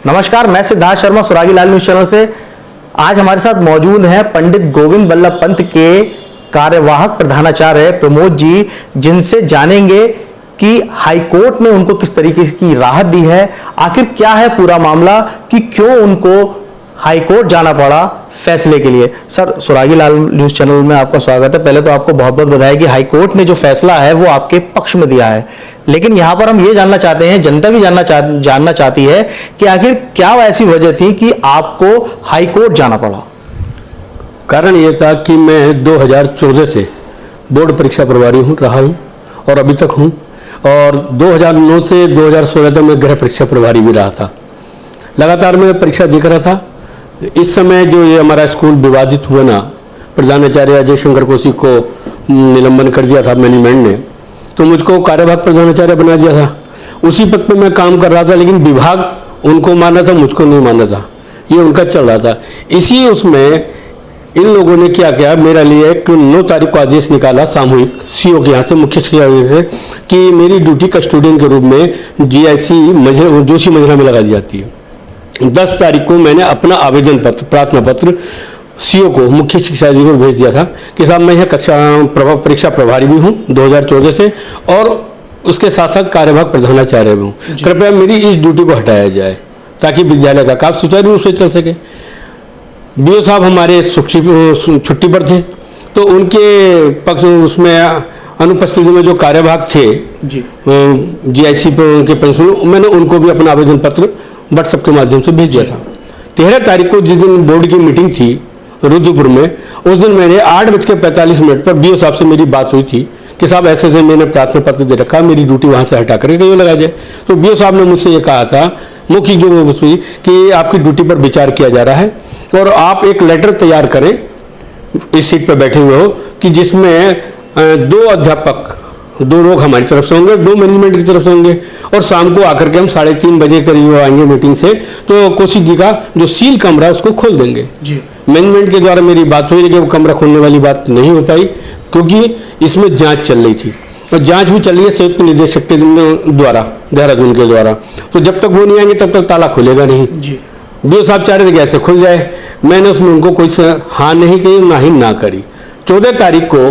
नमस्कार, मैं सिद्धार्थ शर्मा सुरागी लाल news channel से। आज हमारे साथ मौजूद हैं पंडित गोविंद बल्लभ पंत के कार्यवाहक प्रधानाचार्य प्रमोद जी, जिनसे जानेंगे कि हाईकोर्ट ने उनको किस तरीके की राहत दी है, आखिर क्या है पूरा मामला कि क्यों उनको हाईकोर्ट जाना पड़ा फैसले के लिए। सर, सुरागी लाल न्यूज चैनल में आपका स्वागत है। पहले तो आपको बहुत बहुत बधाई कि हाईकोर्ट ने जो फैसला है वो आपके पक्ष में दिया है, लेकिन यहां पर हम ये जानना चाहते हैं, जनता भी जानना चाहती है कि आखिर क्या ऐसी वजह थी कि आपको हाईकोर्ट जाना पड़ा। कारण ये था कि मैं 2014 से बोर्ड परीक्षा प्रभारी रहा हूँ और अभी तक हूँ, और 2009 से 2016 तक मैं गृह परीक्षा प्रभारी भी रहा था। लगातार मैं परीक्षा देख रहा था। इस समय जो ये हमारा स्कूल विवादित हुआ ना, प्रधानाचार्य अजय शंकर कौशिक को निलंबन कर दिया था मैनेजमेंट ने, तो मुझको कार्यवाहक प्रधानाचार्य बना दिया था। उसी पद पर मैं काम कर रहा था, लेकिन विभाग उनको माना था, मुझको नहीं माना था। ये उनका चल रहा था। इसी उसमें इन लोगों ने क्या किया, मेरे लिए एक 9 तारीख को आदेश निकाला सामूहिक सीओ के यहाँ से, मुख्य शिक्षा से, कि मेरी ड्यूटी कस्टोडियन के रूप में जीआईसी जोशी मजरा में लगा दी जाती है। 10 तारीख को मैंने अपना आवेदन पत्र, प्रार्थना पत्र सीओ को, मुख्य शिक्षा अधिकारी को भेज दिया था कि साहब मैं यहाँ परीक्षा प्रभारी भी हूँ 2014 से, और उसके साथ साथ कार्यवाहक प्रधानाचार्य भी हूँ। कृपया मेरी इस ड्यूटी को हटाया जाए ताकि विद्यालय का काम सुचारू रूप से चल सके। बीओ साहब हमारे छुट्टी पर थे, तो उनके पक्ष उसमें अनुपस्थिति में जो कार्यवाहक थे जीआईसी के प्रिंसिपल, मैंने उनको भी अपना आवेदन पत्र व्हाट्सएप के माध्यम से भेज दिया था। 13 तारीख को जिस दिन बोर्ड की मीटिंग थी रुद्रपुर में, उस दिन मैंने 8:45 पर बीओ साहब से मेरी बात हुई थी कि साहब ऐसे ऐसे मैंने प्रार्थना पत्र दे रखा, मेरी ड्यूटी वहाँ से हटा कर कहीं लगा जाए। तो बीओ साहब ने मुझसे ये कहा था, मुख्य जो हुई कि आपकी ड्यूटी पर विचार किया जा रहा है और आप एक लेटर तैयार करें, इस सीट पर बैठे हुए हो, कि जिसमें 2 अध्यापक, 2 लोग हमारी तरफ से होंगे, 2 मैनेजमेंट की तरफ से होंगे, और शाम को आकर के हम 3:30 बजे करीब आएंगे मीटिंग से, तो कौशिक जी का जो सील कमरा है उसको खोल देंगे। मैनेजमेंट के द्वारा मेरी बात हुई, लेकिन वो कमरा खोलने वाली बात नहीं हो पाई, क्योंकि इसमें जांच चल रही थी, और जांच भी चल रही है संयुक्त निदेशक के द्वारा, देहरादून के द्वारा। तो जब तक वो नहीं आएंगे तब तक ताला खुलेगा नहीं। बीओ साहब चाह रहे थे कि ऐसे खुल जाए। मैंने उसमें उनको कोई हाँ नहीं कही, ना ही ना करी। 14 तारीख को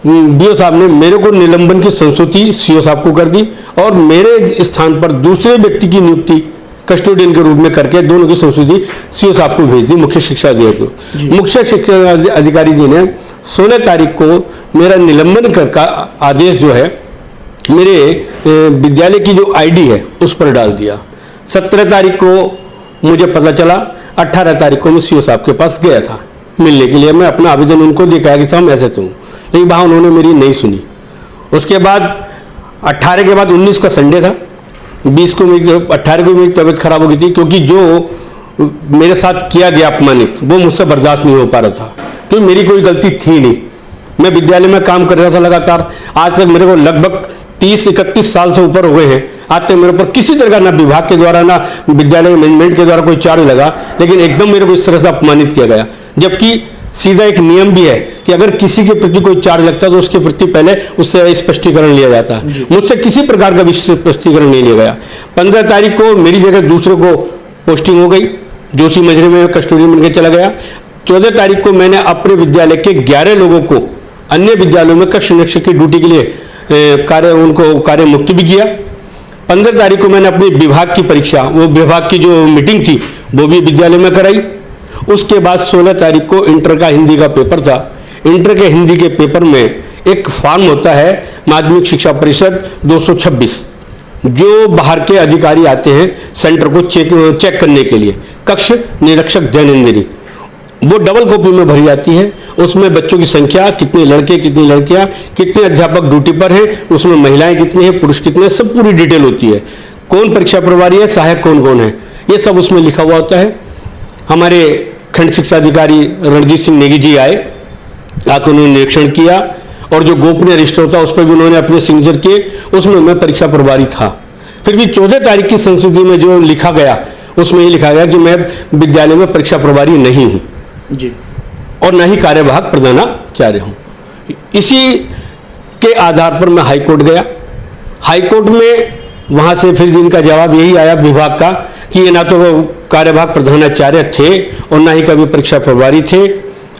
बीओ साहब ने मेरे को निलंबन की संस्तुति सीओ साहब को कर दी, और मेरे स्थान पर दूसरे व्यक्ति की नियुक्ति कस्टोडियन के रूप में करके दोनों की संस्तुति सीओ साहब को भेज दी, मुख्य शिक्षा अधिकारी को। मुख्य शिक्षा अधिकारी जी ने 16 तारीख को मेरा निलंबन का आदेश जो है मेरे विद्यालय की जो आईडी है उस पर डाल दिया। 17 तारीख को मुझे पता चला, 18 तारीख को मैं सीओ साहब के पास गया था मिलने के लिए। मैं अपना आवेदन उनको दिखाया कि साहब मैं ऐसे हूँ, लेकिन वहाँ उन्होंने मेरी नहीं सुनी। उसके बाद 18 के बाद 19 का संडे था, 20 को 18 को मेरी तबीयत खराब हो गई थी, क्योंकि जो मेरे साथ किया गया अपमानित वो मुझसे बर्दाश्त नहीं हो पा रहा था, क्योंकि मेरी कोई गलती थी नहीं। मैं विद्यालय में काम कर रहा था लगातार। आज तक मेरे को लगभग 30-31 साल से ऊपर हुए हैं। आज तक मेरे ऊपर किसी तरह का ना विभाग के द्वारा ना विद्यालय मैनेजमेंट के द्वारा कोई चार्ज लगा, लेकिन एकदम मेरे को इस तरह से अपमानित किया गया। जबकि सीधा एक नियम भी है कि अगर किसी के प्रति कोई चार्ज लगता है तो उसके प्रति पहले उससे स्पष्टीकरण लिया जाता है। मुझसे किसी प्रकार का स्पष्टीकरण नहीं लिया गया। 15 तारीख को मेरी जगह दूसरे को पोस्टिंग हो गई, जोशी मजरे में कस्टोडियन बनकर चला गया। 14 तारीख को मैंने अपने विद्यालय के 11 लोगों को अन्य विद्यालयों में कक्ष निरीक्षक की ड्यूटी के लिए कार्य मुक्त भी किया। 15 तारीख को मैंने अपने विभाग की परीक्षा, वो विभाग की जो मीटिंग थी वो भी विद्यालय में कराई। उसके बाद 16 तारीख को इंटर का हिंदी का पेपर था। इंटर के हिंदी के पेपर में एक फॉर्म होता है माध्यमिक शिक्षा परिषद 226, जो बाहर के अधिकारी आते हैं सेंटर को चेक करने के लिए, कक्ष निरीक्षक दैनंदिनी, वो डबल कॉपी में भरी जाती है। उसमें बच्चों की संख्या, कितने लड़के कितनी लड़कियां, कितने अध्यापक ड्यूटी पर हैं, उसमें महिलाएं कितनी हैं, पुरुष कितने, सब पूरी डिटेल होती है। कौन परीक्षा प्रभारी है, सहायक कौन कौन है, ये सब उसमें लिखा हुआ होता है। हमारे खंड शिक्षा अधिकारी रणजीत सिंह नेगी जी आए, आकर उन्होंने निरीक्षण किया, और जो गोपनीय रजिस्टर था उस पर भी उन्होंने अपने सिग्नेचर किए। उसमें मैं परीक्षा प्रभारी था। फिर भी 14 तारीख की संस्तुति में जो लिखा गया उसमें ये लिखा गया कि मैं विद्यालय में परीक्षा प्रभारी नहीं हूँ जी, और न ही कार्यवाहक प्रधानाचार्य हूँ। इसी के आधार पर मैं हाई कोर्ट गया। हाई कोर्ट में वहाँ से फिर इनका जवाब यही आया विभाग का कि ये ना तो कार्यवाहक प्रधानाचार्य थे और ना ही कभी परीक्षा प्रभारी थे,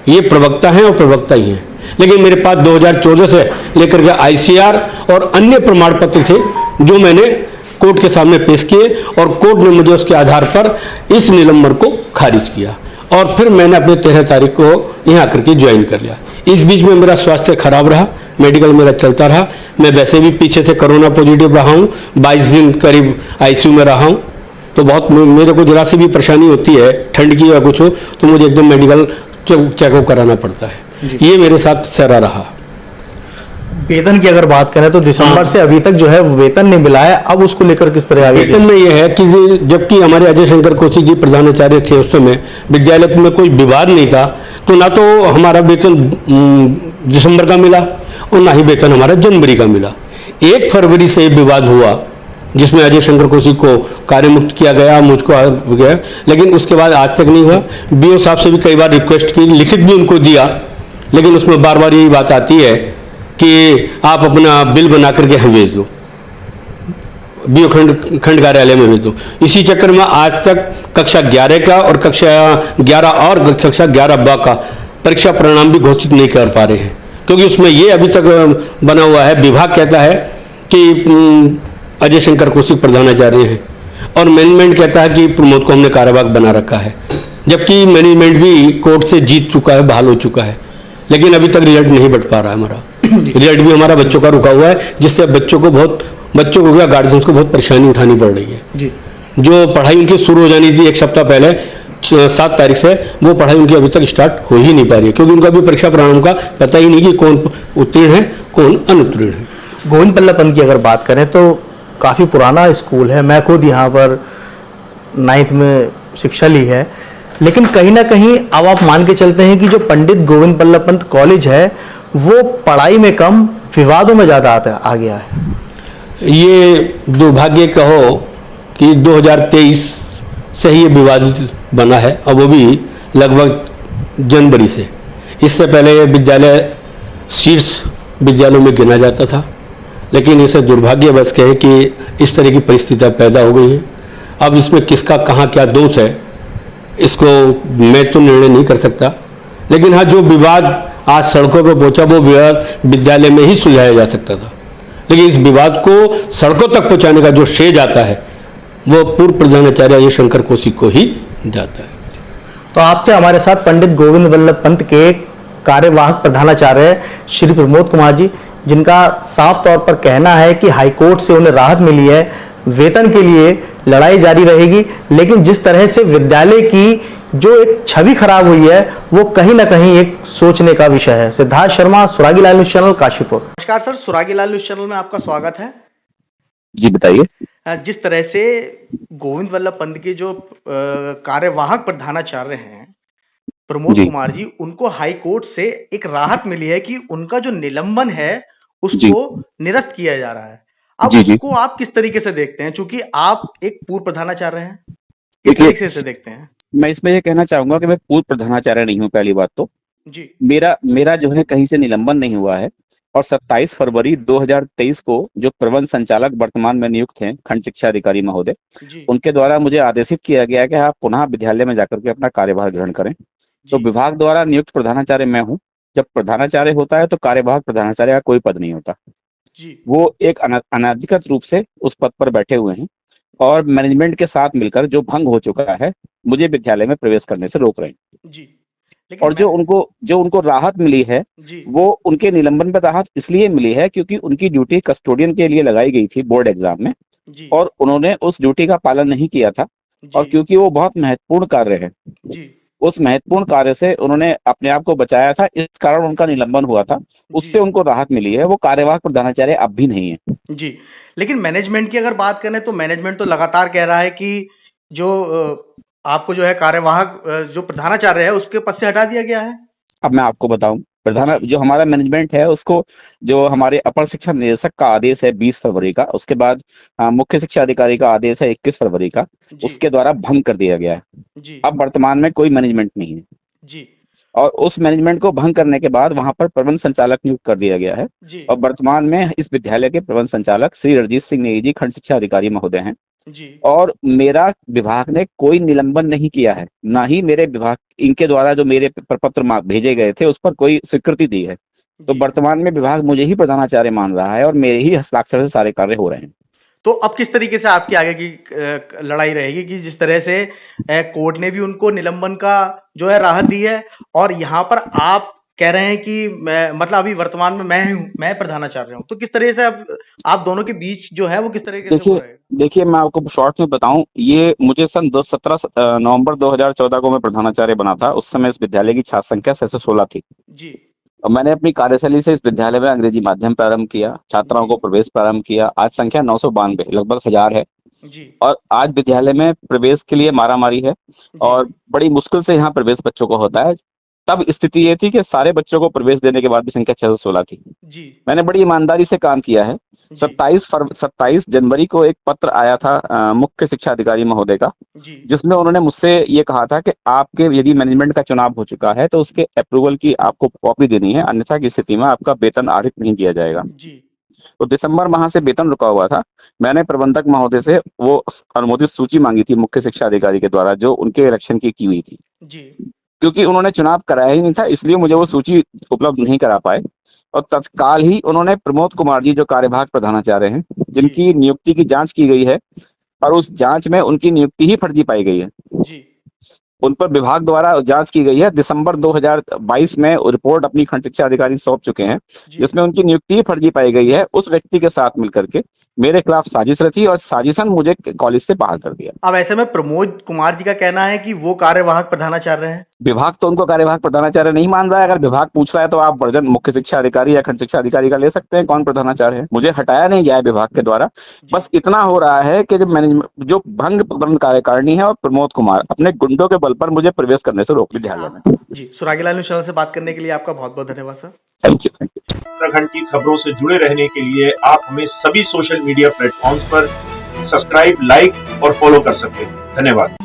ये प्रवक्ता हैं और प्रवक्ता ही हैं। लेकिन मेरे पास 2014 से लेकर के आईसीआर और अन्य प्रमाण पत्र थे जो मैंने कोर्ट के सामने पेश किए और कोर्ट ने मुझे उसके आधार पर इस निलंबन को खारिज किया और फिर मैंने अपने 13 तारीख को यहाँ आकर के ज्वाइन कर लिया। इस बीच में मेरा स्वास्थ्य खराब रहा, मेडिकल मेरा चलता रहा। मैं वैसे भी पीछे से कोरोना पॉजिटिव रहा हूँ, 22 दिन करीब आईसीयू में रहा हूँ। तो बहुत मेरे को जरा सी भी परेशानी होती है, ठंड की या कुछ हो तो मुझे एकदम मेडिकल चेकअप कराना पड़ता है। ये मेरे साथ सारा रहा। वेतन की अगर बात करें तो दिसंबर से अभी तक जो है वेतन नहीं मिला है, अब उसको लेकर किस तरह आगे? वेतन में यह है कि जबकि हमारे अजय शंकर कौशिक जी प्रधानाचार्य थे उस समय, विद्यालय में कोई विवाद नहीं था, तो ना तो हमारा वेतन दिसंबर का मिला और ना ही वेतन हमारा जनवरी का मिला। 1 फरवरी से विवाद हुआ जिसमें अजय शंकर कौशिक को कार्य मुक्त किया गया, मुझको गया, लेकिन उसके बाद आज तक नहीं हुआ। बीओ साहब से भी कई बार रिक्वेस्ट की, लिखित भी उनको दिया, लेकिन उसमें बार बार यही बात आती है कि आप अपना बिल बना करके हमें भेज दो, बीओ खंड कार्यालय में भेज दो। इसी चक्कर में आज तक कक्षा 11 का और कक्षा 11 और कक्षा 11 का परीक्षा परिणाम भी घोषित नहीं कर पा रहे हैं, क्योंकि उसमें ये अभी तक बना हुआ है, विभाग कहता है कि अजय शंकर कौशिक प्रधानाचार्य हैं और मैनेजमेंट कहता है कि प्रमोद को हमने कार्यवाहक बना रखा है, जबकि मैनेजमेंट भी कोर्ट से जीत चुका है, बहाल हो चुका है, लेकिन अभी तक रिजल्ट नहीं बढ़ पा रहा है हमारा। रिजल्ट भी हमारा बच्चों का रुका हुआ है, जिससे बच्चों को या गार्जियंस को बहुत परेशानी उठानी पड़ रही है जी। जो पढ़ाई उनकी शुरू हो जानी थी 1 सप्ताह पहले 7 तारीख से, वो पढ़ाई उनकी अभी तक स्टार्ट हो ही नहीं पा रही है, क्योंकि उनका भी परीक्षा परिणाम का पता ही नहीं कि कौन उत्तीर्ण है कौन अनुत्तीर्ण है। गोविंद बल्लभ पंत की अगर बात करें तो काफ़ी पुराना स्कूल है, मैं खुद यहाँ पर 9th में शिक्षा ली है, लेकिन कहीं ना कहीं अब आप मान के चलते हैं कि जो पंडित गोविंद बल्लभ पंत कॉलेज है वो पढ़ाई में कम, विवादों में ज़्यादा आ गया है। ये दुर्भाग्य कहो कि 2023 से ही ये विवादित बना है, और वो भी लगभग जनवरी से। इससे पहले ये विद्यालय शीर्ष विद्यालयों में गिना जाता था, लेकिन इसे दुर्भाग्यवश कहे कि इस तरह की परिस्थितियाँ पैदा हो गई हैं। अब इसमें किसका कहाँ क्या दोष है, इसको मैं तो निर्णय नहीं कर सकता, लेकिन हाँ, जो विवाद आज सड़कों पर पहुंचा वो विवाद विद्यालय में ही सुलझाया जा सकता था, लेकिन इस विवाद को सड़कों तक पहुंचाने का जो श्रेय जाता है वो पूर्व प्रधानाचार्य अजय शंकर कौशिक को ही जाता है। तो आप थे हमारे साथ पंडित गोविंद बल्लभ पंत के कार्यवाहक प्रधानाचार्य श्री प्रमोद कुमार जी, जिनका साफ तौर पर कहना है कि हाईकोर्ट से उन्हें राहत मिली है, वेतन के लिए लड़ाई जारी रहेगी, लेकिन जिस तरह से विद्यालय की जो एक छवि खराब हुई है वो कहीं ना कहीं एक सोचने का विषय है। सिद्धार्थ शर्मा, सुरागी लाल न्यूज चैनल, काशीपुर। नमस्कार सर, सुरागी लाल न्यूज चैनल में आपका स्वागत है। जी बताइए। जिस तरह से गोविंद बल्लभ पंत के जो कार्यवाहक प्रधानाचार्य हैं प्रमोद कुमार जी, उनको हाई कोर्ट से एक राहत मिली है कि उनका जो निलंबन है उसको निरस्त किया जा रहा है। अब उसको आप किस तरीके से देखते हैं, चूंकि आप एक पूर्व प्रधानाचार्य हैं, किस तरीके से देखते हैं? मैं इसमें ये कहना चाहूंगा कि मैं पूर्व प्रधानाचार्य नहीं हूँ। पहली बात तो जी, मेरा जो है कहीं से निलंबन नहीं हुआ है, और 27 फरवरी 2023 को जो प्रबंध संचालक वर्तमान में नियुक्त हैं खंड शिक्षा अधिकारी महोदय, उनके द्वारा मुझे आदेशित किया गया है कि आप पुनः विद्यालय में जाकर के अपना कार्यभार ग्रहण करें। तो विभाग द्वारा नियुक्त प्रधानाचार्य मैं हूँ। जब प्रधानाचार्य होता है तो कार्यवाहक प्रधानाचार्य का कोई पद नहीं होता जी। वो एक अनाधिकृत रूप से उस पद पर बैठे हुए हैं, और मैनेजमेंट के साथ मिलकर जो भंग हो चुका है मुझे विद्यालय में प्रवेश करने से रोक रहे हैं जी। और जो उनको राहत मिली है वो उनके निलंबन पर राहत इसलिए मिली है क्योंकि उनकी ड्यूटी कस्टोडियन के लिए लगाई गई थी बोर्ड एग्जाम में, और उन्होंने उस ड्यूटी का पालन नहीं किया था, और क्योंकि वो बहुत महत्वपूर्ण कार्य है, उस महत्वपूर्ण कार्य से उन्होंने अपने आप को बचाया था, इस कारण उनका निलंबन हुआ था, उससे उनको राहत मिली है। वो कार्यवाहक प्रधानाचार्य अब भी नहीं है जी। लेकिन मैनेजमेंट की अगर बात करें तो मैनेजमेंट तो लगातार कह रहा है कि जो आपको जो है कार्यवाहक जो प्रधानाचार्य है उसके पद से हटा दिया गया है। अब मैं आपको बताऊं, जो हमारा मैनेजमेंट है उसको, जो हमारे अपर शिक्षा निदेशक का आदेश है 20 फरवरी का, उसके बाद मुख्य शिक्षा अधिकारी का आदेश है 21 फरवरी का, उसके द्वारा भंग कर दिया गया है। अब वर्तमान में कोई मैनेजमेंट नहीं है जी। और उस मैनेजमेंट को भंग करने के बाद वहां पर प्रबंध संचालक नियुक्त कर दिया गया है जी और वर्तमान में इस विद्यालय के प्रबंध संचालक श्री रणजीत सिंह नेगी जी खंड शिक्षा अधिकारी महोदय हैं। जी और मेरा विभाग ने कोई निलंबन नहीं किया है, ना ही मेरे विभाग इनके द्वारा जो मेरे प्रपत्र भेजे गए थे उस पर कोई स्वीकृति दी है। तो जी। वर्तमान में विभाग मुझे ही प्रधानाचार्य मान रहा है और मेरे ही हस्ताक्षर से सारे कार्य हो रहे हैं। तो अब किस तरीके से आपकी आगे की लड़ाई रहेगी कि जिस तरह से कोर्ट ने भी उनको निलंबन का जो है राहत दी है और यहाँ पर आप कह रहे हैं कि मतलब अभी वर्तमान में मैं प्रधानाचार्य हूँ, तो किस तरह से अब आप दोनों के बीच जो है वो किस तरीके से हो रहेगा? देखिए मैं आपको शॉर्ट में बताऊं, ये मुझे सन 17 नवंबर 2014 को मैं प्रधानाचार्य बना था। उस समय इस विद्यालय की छात्र संख्या 616 थी जी और मैंने अपनी कार्यशैली से इस विद्यालय में अंग्रेजी माध्यम प्रारंभ किया, छात्राओं को प्रवेश प्रारंभ किया। आज संख्या 992 लगभग 1000 है जी और आज विद्यालय में प्रवेश के लिए मारामारी है और बड़ी मुश्किल से यहाँ प्रवेश बच्चों को होता है। तब स्थिति ये थी कि सारे बच्चों को प्रवेश देने के बाद भी संख्या 616 थी। जी मैंने बड़ी ईमानदारी से काम किया है। 27 जनवरी को एक पत्र आया था मुख्य शिक्षा अधिकारी महोदय का, जी जिसमें उन्होंने मुझसे ये कहा था कि आपके यदि मैनेजमेंट का चुनाव हो चुका है तो उसके अप्रूवल की आपको कॉपी देनी है, अन्यथा की स्थिति में आपका वेतन आरित नहीं किया जाएगा। जी तो दिसंबर माह से वेतन रुका हुआ था। मैंने प्रबंधक महोदय से वो अनुमोदित सूची मांगी थी मुख्य शिक्षा अधिकारी के द्वारा जो उनके इलेक्शन की हुई थी, जी क्योंकि उन्होंने चुनाव कराया ही नहीं था इसलिए मुझे वो सूची उपलब्ध नहीं करा पाए। और तत्काल ही उन्होंने प्रमोद कुमार जी जो कार्यवाहक प्रधानाचार्य हैं, जिनकी नियुक्ति की जांच की गई है और उस जांच में उनकी नियुक्ति ही फर्जी पाई गई है, जी उन पर विभाग द्वारा जांच की गई है। दिसंबर 2022 में रिपोर्ट अपनी खंड शिक्षा अधिकारी सौंप चुके हैं, जिसमें उनकी नियुक्ति ही फर्जी पाई गई है। उस व्यक्ति के साथ मिलकर के मेरे खिलाफ साजिश रची और साजिशन मुझे कॉलेज से बाहर कर दिया। अब ऐसे में प्रमोद कुमार जी का कहना है कि वो कार्यवाहक प्रधानाचार्य हैं। विभाग तो उनको कार्यवाहक प्रधानाचार्य नहीं मान रहा है। अगर विभाग पूछ रहा है तो आप वर्जन मुख्य शिक्षा अधिकारी या खंड शिक्षा अधिकारी का ले सकते हैं, कौन प्रधानाचार्य है। मुझे हटाया नहीं गया है विभाग के द्वारा। बस इतना हो रहा है कि जब मैनेजमेंट जो भंग प्रबंध कार्यकारिणी है और प्रमोद कुमार अपने गुंडों के बल पर मुझे प्रवेश करने से रोक विद्यालय में। जी, सुरागी लाल न्यूज़ चैनल से बात करने के लिए आपका बहुत बहुत धन्यवाद सर। Thank you. उत्तराखंड की खबरों से जुड़े रहने के लिए आप हमें सभी सोशल मीडिया प्लेटफॉर्म्स पर सब्सक्राइब, लाइक और फॉलो कर सकते हैं। धन्यवाद।